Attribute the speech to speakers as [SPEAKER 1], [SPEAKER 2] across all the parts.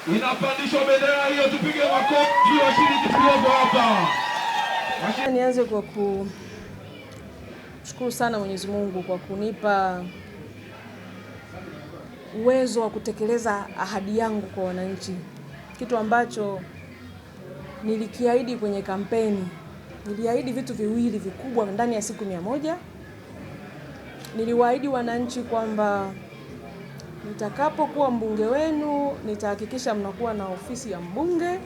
[SPEAKER 1] Inapandishwa bendera hiyo, tupige makofi washiriki tuliopo hapa.
[SPEAKER 2] Nianze kwa kushukuru sana Mwenyezi Mungu kwa kunipa uwezo wa kutekeleza ahadi yangu kwa wananchi. Kitu ambacho nilikiahidi kwenye kampeni. Niliahidi vitu viwili vikubwa ndani ya siku 100. Niliwaahidi wananchi kwamba nitakapokuwa mbunge wenu nitahakikisha mnakuwa na ofisi ya mbunge,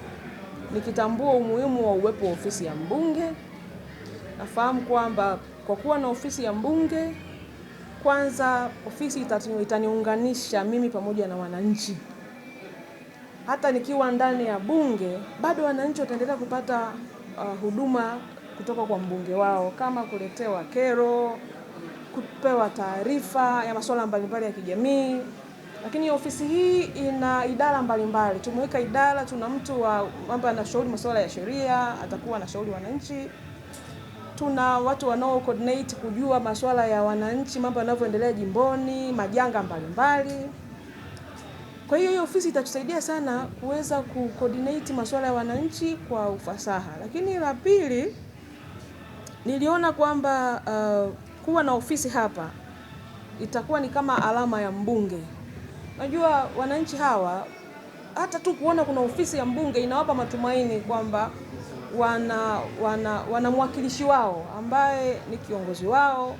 [SPEAKER 2] nikitambua umuhimu wa uwepo wa ofisi ya mbunge. Nafahamu kwamba kwa kuwa na ofisi ya mbunge, kwanza ofisi itaniunganisha mimi pamoja na wananchi. Hata nikiwa ndani ya bunge, bado wananchi wataendelea kupata huduma kutoka kwa mbunge wao, kama kuletewa kero, kupewa taarifa ya masuala mbalimbali ya kijamii. Lakini ofisi hii ina idara mbalimbali. Tumeweka idara, tuna mtu wa mambo anashauri masuala ya sheria, atakuwa anashauri wananchi. Tuna watu wanao coordinate kujua masuala ya wananchi, mambo yanavyoendelea jimboni, majanga mbalimbali. Kwa hiyo ofisi itatusaidia sana kuweza kucoordinate masuala ya wananchi kwa ufasaha. Lakini la pili, niliona kwamba kuwa na ofisi hapa itakuwa ni kama alama ya mbunge. Najua wananchi hawa hata tu kuona kuna ofisi ya mbunge inawapa matumaini kwamba wana mwakilishi wao ambaye ni kiongozi wao,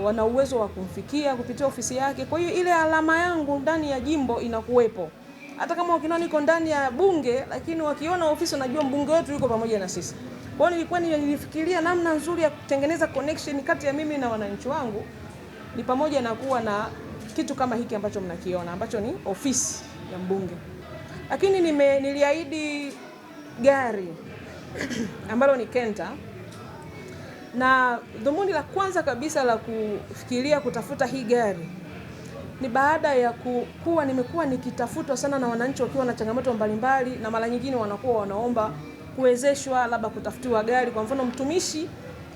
[SPEAKER 2] wana uwezo wa kumfikia kupitia ofisi yake. Kwa hiyo ile alama yangu ndani ya jimbo inakuwepo. Hata kama wakiona niko ndani ya bunge, lakini wakiona ofisi wanajua mbunge wetu yuko pamoja na sisi. Kwa hiyo nilifikiria namna nzuri ya kutengeneza connection kati ya mimi na wananchi wangu ni pamoja na kuwa na kitu kama hiki ambacho mnakiona, ambacho ni ofisi ya mbunge. Lakini niliahidi gari ambalo ni Kenta, na dhumuni la kwanza kabisa la kufikiria kutafuta hii gari ni baada ya nimekuwa nikitafutwa sana na wananchi wakiwa na changamoto mbalimbali, na mara nyingine wanakuwa wanaomba kuwezeshwa labda kutafutiwa gari. Kwa mfano, mtumishi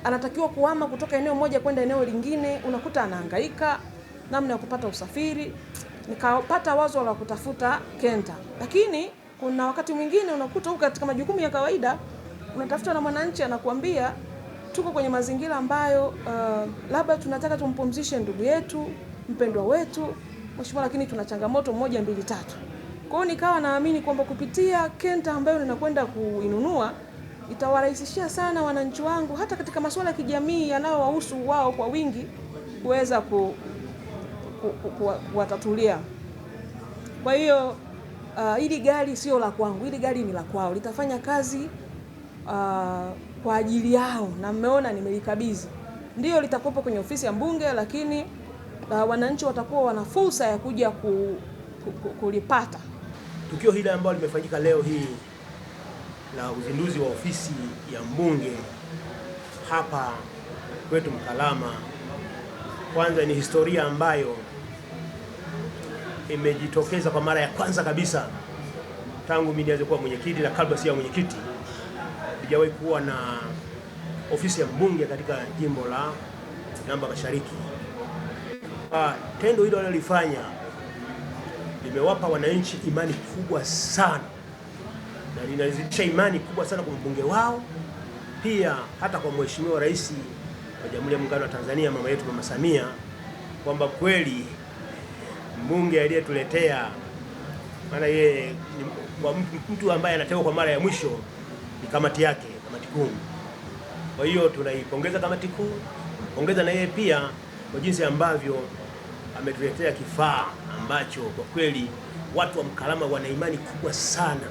[SPEAKER 2] anatakiwa kuhama kutoka eneo moja kwenda eneo lingine, unakuta anahangaika namna ya kupata usafiri. Nikapata wazo la kutafuta Kenta. Lakini kuna wakati mwingine unakuta huko katika majukumu ya kawaida unatafuta na mwananchi anakuambia tuko kwenye mazingira ambayo labda tunataka tumpumzishe ndugu yetu, mpendwa wetu, mheshimiwa, lakini tuna changamoto 1, 2, 3. Kwa hiyo nikawa naamini kwamba kupitia Kenta ambayo ninakwenda kuinunua itawarahisishia sana wananchi wangu hata katika masuala ya kijamii yanayowahusu wao kwa wingi kuweza kuwatatulia. Kwa hiyo hili gari sio la kwangu, hili gari ni la kwao. Litafanya kazi kwa ajili yao, na mmeona nimelikabidhi. Ndio litakuwa kwenye ofisi ya mbunge, lakini wananchi watakuwa wana fursa ya kuja kulipata.
[SPEAKER 3] Tukio hili ambalo limefanyika leo hii la uzinduzi wa ofisi ya mbunge hapa kwetu Mkalama, kwanza ni historia ambayo imejitokeza kwa mara ya kwanza kabisa tangu mimi nianze kuwa mwenyekiti, na kabla siya mwenyekiti sijawahi kuwa na ofisi ya mbunge katika jimbo la Namba Mashariki. Tendo hilo walilofanya limewapa wananchi imani kubwa sana, na linazidisha imani kubwa sana kwa mbunge wao, pia hata kwa Mheshimiwa Rais wa Jamhuri ya Muungano wa Tanzania, mama yetu Mama Samia, kwamba kweli mbunge aliyetuletea, maana yeye mtu ambaye anateua kwa mara ya mwisho ni kamati yake, kamati kuu. Kwa hiyo tunaipongeza kamati kuu, ongeza na yeye pia kwa jinsi ambavyo ametuletea kifaa ambacho kwa kweli watu wa Mkalama wana imani kubwa sana.